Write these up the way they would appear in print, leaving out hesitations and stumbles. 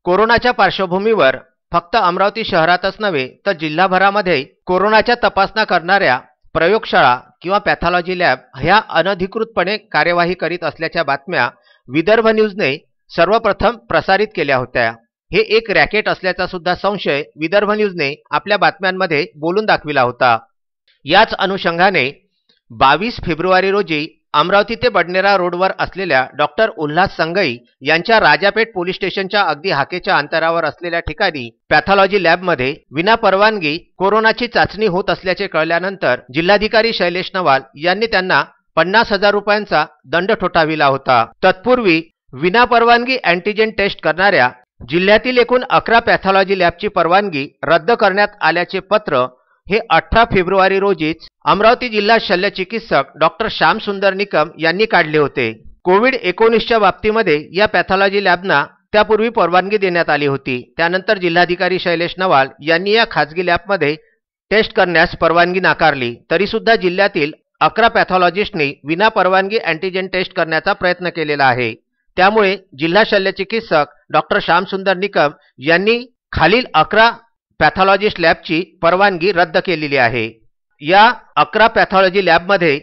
कोरोनाच्या पार्श्वभूमीवर फक्त अमरावती शहरातच नव्हे तर जिल्हाभरामध्ये कोरोनाच्या तपासण्या करणाऱ्या प्रयोगशाळा किंवा पॅथॉलॉजी लॅब ह्या अनधिकृतपणे कार्यवाही करीत असल्याच्या बातम्या विदर्भ न्यूजने सर्वप्रथम प्रसारित केल्या होत्या। हे एक रॅकेट असल्याचा सुद्धा संशय विदर्भ न्यूजने आपल्या बातम्यांमध्ये बोलून दाखविला होता। याच अनुषंगाने 22 फेब्रुवारी रोजी अमरावती ते बडनेरा रोडवर असलेल्या डॉक्टर उल्हास संगई यांच्या राजापेठ पोलीस स्टेशनच्या अगदी हाकेच्या अंतरावर असलेल्या ठिकाणी पॅथॉलॉजी लॅबमध्ये विनापरवानगी कोरोनाची चाचणी होत असल्याचे कळल्यानंतर जिल्हाधिकारी शैलेश नवाल यांनी त्यांना 50,000 रुपयांचा दंड ठोठाविला होता। तत्पूर्वी विनापरवानगी अँटीजेन टेस्ट करणाऱ्या जिल्ह्यातील एकूण 11 पॅथॉलॉजी लॅबची परवानगी रद्द करण्यात आल्याचे पत्र हे 18 फेब्रुवारी रोजीच अमरावती जिल्हा शल्य चिकित्सक डॉक्टर श्याम सुंदर निकम यांनी काढले होते। कोविड-19च्या बाबतीमध्ये या पॅथॉलॉजी लॅबना त्यापूर्वी परवानगी देण्यात आली होती। त्यानंतर जिल्हाधिकारी शैलेश नवाल यांनी या खासगी लॅबमध्ये टेस्ट करण्यास परवानगी नाकारली। तरी सुद्धा जिल्ह्यातील 11 पॅथॉलॉजिस्टनी विनापरवानगी अँटीजेन टेस्ट करण्याचा प्रयत्न केलेला आहे। त्यामुळे जिल्हा शल्य चिकित्सक डॉक्टर श्याम सुंदर निकम यांनी खालील 11 पॅथॉलॉजिस्ट लॅबची परवानगी रद्द केलेली आहे। या 11 पॅथॉलॉजी लॅबमध्ये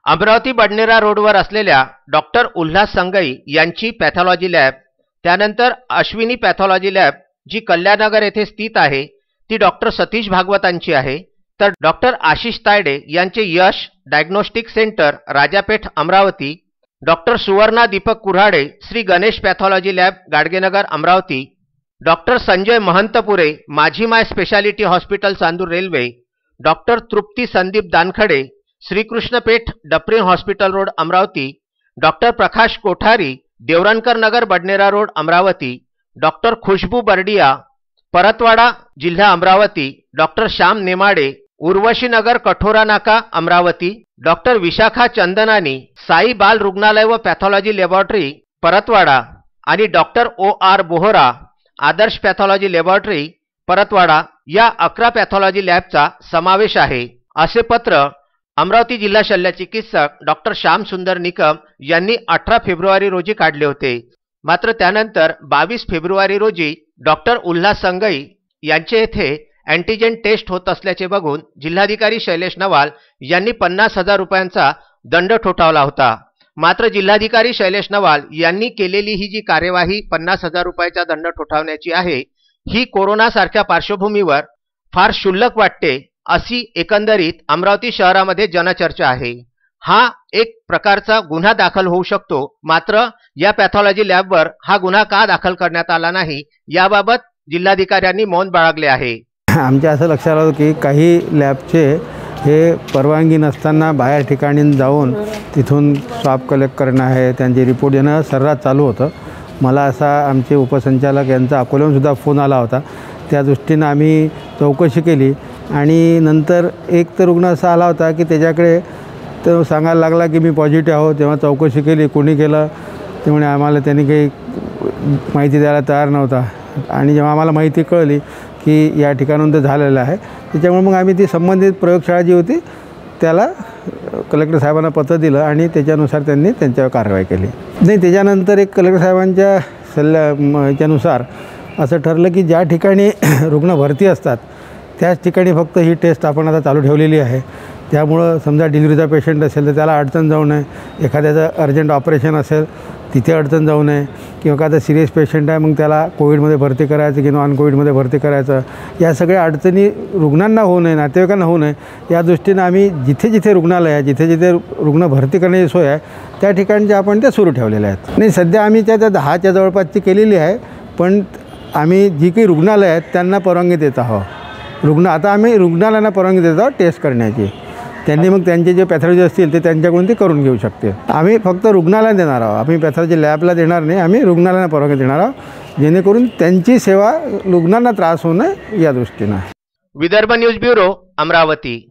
अमरावती बडनेरा रोडवर असलेल्या डॉक्टर उल्हास संगई यांची पॅथॉलॉजी लॅब, त्यानंतर अश्विनी पॅथॉलॉजी लॅब जी कल्याणनगर येथे स्थित आहे ती डॉक्टर सतीश भागवतांची आहे, तर डॉक्टर आशिष तायडे यांचे Yash diagnostic centre Rajapeth Amravati, doctor Suvarna Deepak Kurhade Shri Ganesh pathology lab Gadgenagar Amravati, doctor Sanjay Mahantpure Majhi Maay speciality hospital Chandur Railway, doctor Trupti Sandeep Dankhade Shrikrishnapeth Dufferin hospital road Amravati, doctor Prakash Kothari Devrankar Nagar Badnera road Amravati, doctor Khushboo Bardiya Paratwada जिल्हा अमरावती, डॉक्टर श्याम नेमाडे उर्वशी नगर कठोरा नाका अमरावती, डॉक्टर विशाखा चंदनानी साई बाल रुग्णालय व पॅथॉलॉजी लॅबोरेटरी परतवाडा आणि doctor OR Bohra Adarsh pathology laboratory Paratwada या 11 पॅथॉलॉजी लॅबचा समावेश आहे, असे पत्र अमरावती जिल्हा शल्य चिकित्सक डॉक्टर श्याम सुंदर निकम यांनी 18 फेब्रुवारी रोजी काढले होते। मात्र त्यानंतर 22 फेब्रुवारी रोजी डॉक्टर उल्हास संगई यांचे येथे अँटीजेन टेस्ट होत असल्याचे बघून जिल्हाधिकारी शैलेश नवाल यांनी 50,000 रुपयांचा दंड ठोठावला होता। मात्र जिल्हाधिकारी शैलेश नवाल यांनी केलेली ही जी कार्यवाही 50,000 रुपयाचा दंड ठोठावण्याची आहे ही कोरोनासारख्या पार्श्वभूमीवर फार क्षुल्लक वाटते, अशी एकंदरीत अमरावती शहरामध्ये जनचर्चा आहे। हा एक प्रकारचा गुन्हा दाखल होऊ शकतो, मात्र या पॅथॉलॉजी लॅबवर हा गुन्हा का दाखल करण्यात आला नाही याबाबत जिल्हाधिकाऱ्यांनी मौन बाळगले आहे। आमच्या असं लक्षात आलं की काही लॅबचे हे परवानगी नसताना बाहेर ठिकाणी जाऊन तिथून स्वाब कलेक्ट करणं आहे, त्यांचे रिपोर्ट येणं सर्रास चालू होतं। मला असा आमचे उपसंचालक यांचा अकोल्याहूनसुद्धा फोन आला होता, त्या दृष्टीनं आम्ही चौकशी केली आणि नंतर एक तर रुग्ण असा आला होता की त्याच्याकडे तो सांगायला लागला की मी पॉझिटिव्ह आहो। तेव्हा चौकशी केली, कोणी केलं ते म्हणे आम्हाला त्यांनी काही माहिती द्यायला तयार नव्हता आणि जेव्हा आम्हाला माहिती कळली की या ठिकाणाहून ते झालेलं आहे त्याच्यामुळे मग आम्ही ती संबंधित प्रयोगशाळा जी होती त्याला कलेक्टर साहेबांना पत्र दिलं आणि त्याच्यानुसार त्यांनी त्यांच्यावर कारवाई केली। नाही, त्याच्यानंतर एक कलेक्टर साहेबांच्या ह्याच्यानुसार असं ठरलं की ज्या ठिकाणी रुग्ण भरती असतात त्याच ठिकाणी फक्त ही टेस्ट आपण आता चालू ठेवलेली आहे। त्यामुळं समजा डिलिव्हरीचा पेशंट असेल तर त्याला अडचण जाऊ नये, एखाद्याचं अर्जंट ऑपरेशन असेल तिथे अडचण जाऊ नये, किंवा एखादा सिरियस पेशंट आहे मग त्याला कोविडमध्ये भरती करायचं की नॉन कोविडमध्ये भरती करायचं, या सगळ्या अडचणी रुग्णांना होऊ नये, नातेवाईकांना होऊ नये या दृष्टीनं आम्ही जिथे जिथे रुग्णालय आहे, जिथे जिथे रुग्ण भरती करण्याची सोय आहे त्या ठिकाणच्या आपण त्या सुरू ठेवलेल्या आहेत। नाही, सध्या आम्ही त्या 10च्या जवळपासची केलेली आहे, पण आम्ही जी काही रुग्णालय आहेत त्यांना परवानगी देत आहोत। आता आम्ही रुग्णालयांना परवानगी देत आहोत टेस्ट करण्याची, त्यांनी मग त्यांचे जे पॅथॉलॉजी असतील ते त्यांच्याकडून ते करून घेऊ शकते। आम्ही फक्त रुग्णालयाला देणार आहोत, आम्ही पॅथॉलॉजी लॅबला देणार नाही, आम्ही रुग्णालयांना परवानगी देणार आहोत जेणेकरून त्यांची सेवा रुग्णांना त्रास होऊ नये या दृष्टीनं। Vidarbha news bureau Amravati.